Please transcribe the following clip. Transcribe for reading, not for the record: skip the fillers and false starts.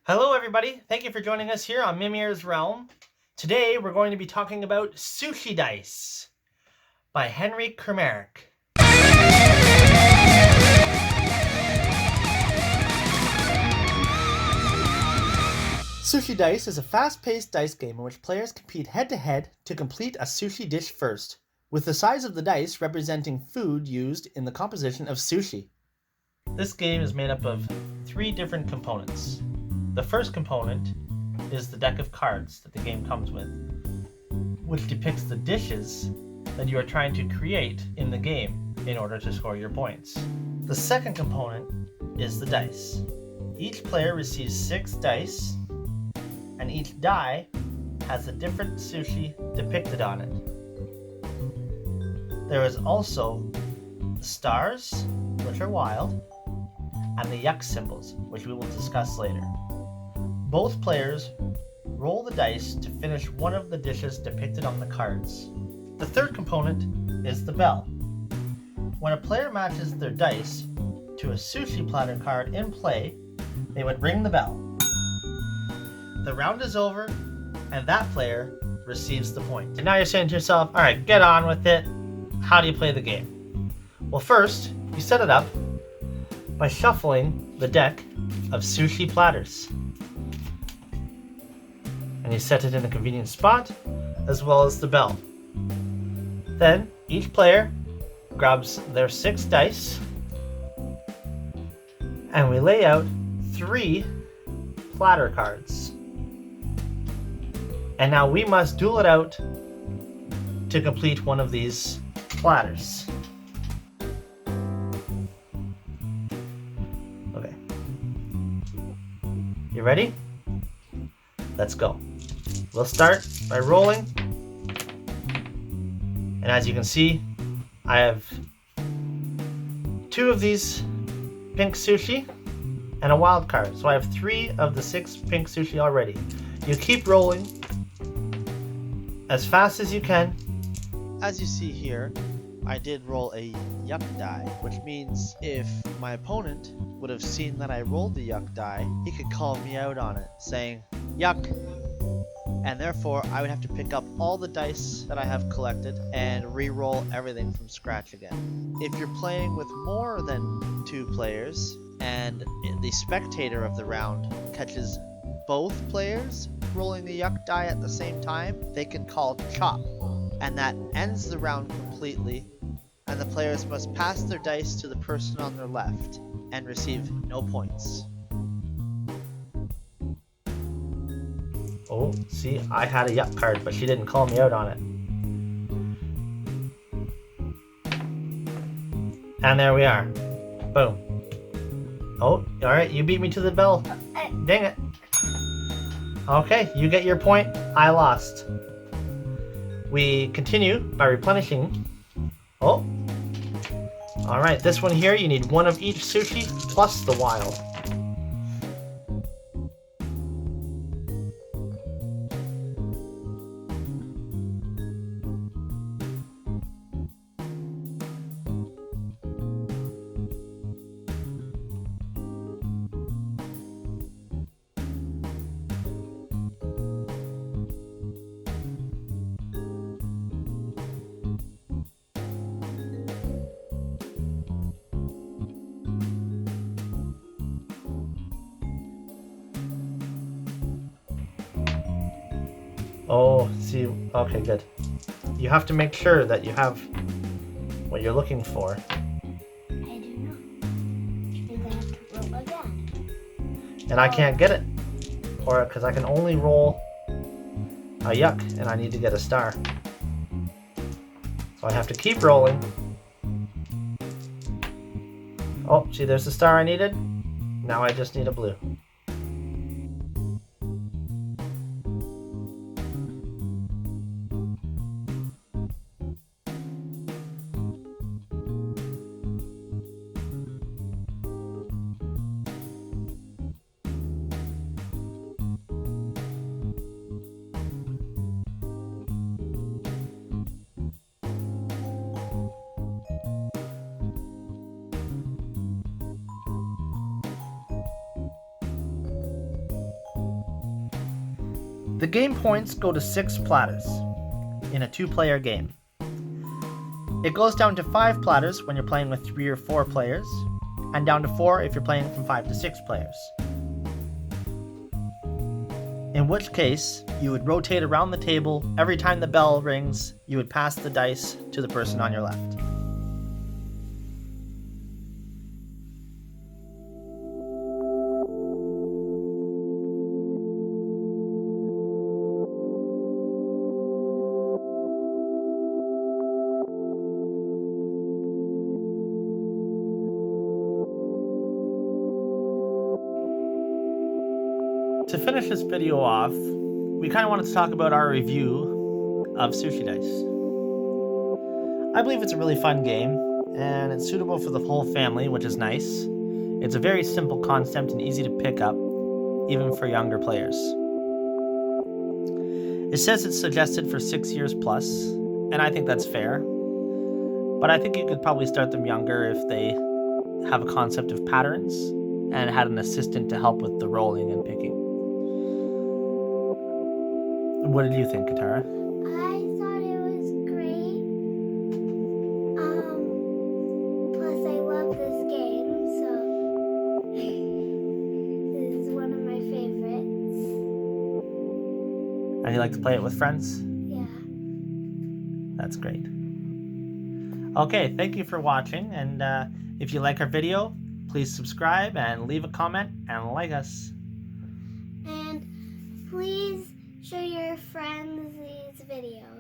Hello everybody, thank you for joining us here on Mimirs Realm. Today we're going to be talking about Sushi Dice by Henri Kermarrec. Sushi Dice is a fast-paced dice game in which players compete head-to-head to complete a sushi dish first, with the size of the dice representing food used in the composition of sushi. This game is made up of 3 different components. The first component is the deck of cards that the game comes with, which depicts the dishes that you are trying to create in the game in order to score your points. The second component is the dice. Each player receives 6 dice, and each die has a different sushi depicted on it. There is also the stars, which are wild, and the yuck symbols, which we will discuss later. Both players roll the dice to finish one of the dishes depicted on the cards. The third component is the bell. When a player matches their dice to a sushi platter card in play, they would ring the bell. The round is over, and that player receives the point. And now you're saying to yourself, all right, get on with it. How do you play the game? Well, first, you set it up by shuffling the deck of sushi platters. And you set it in a convenient spot, as well as the bell. Then, each player grabs their 6 dice, and we lay out 3 platter cards. And now we must duel it out to complete one of these platters. Okay. You ready? Let's go. We'll start by rolling. And as you can see, I have 2 of these pink sushi and a wild card. So I have 3 of the 6 pink sushi already. You keep rolling as fast as you can. As you see here, I did roll a yuck die, which means if my opponent would have seen that I rolled the yuck die, he could call me out on it, saying, yuck! And therefore, I would have to pick up all the dice that I have collected and re-roll everything from scratch again. If you're playing with more than 2 players, and the spectator of the round catches both players rolling the yuck die at the same time, they can call chop. And that ends the round completely, and the players must pass their dice to the person on their left and receive no points. Oh, see, I had a yuck card, but she didn't call me out on it. And there we are. Boom. Oh, alright, you beat me to the bell. Dang it. Okay, you get your point. I lost. We continue by replenishing. Oh. Alright, this one here, you need 1 of each sushi plus the wild. Oh, see, okay, good. You have to make sure that you have what you're looking for. I do not. You're gonna have to roll again. And I can't get it. Or, because I can only roll a yuck, and I need to get a star. So I have to keep rolling. Oh, see, there's the star I needed. Now I just need a blue. The game points go to 6 platters in a 2-player game. It goes down to 5 platters when you're playing with 3 or 4 players, and down to 4 if you're playing from 5 to 6 players. In which case, you would rotate around the table. Every time the bell rings, you would pass the dice to the person on your left. To finish this video off, we kind of wanted to talk about our review of Sushi Dice. I believe it's a really fun game, and it's suitable for the whole family, which is nice. It's a very simple concept and easy to pick up, even for younger players. It says it's suggested for 6 years plus, and I think that's fair. But I think you could probably start them younger if they have a concept of patterns and had an assistant to help with the rolling and picking. What did you think, Kaitara? I thought it was great. Plus I love this game, so this is one of my favorites. And you like to play it with friends? Yeah. That's great. Okay, thank you for watching, and if you like our video, please subscribe and leave a comment and like us. And please show your friends these videos.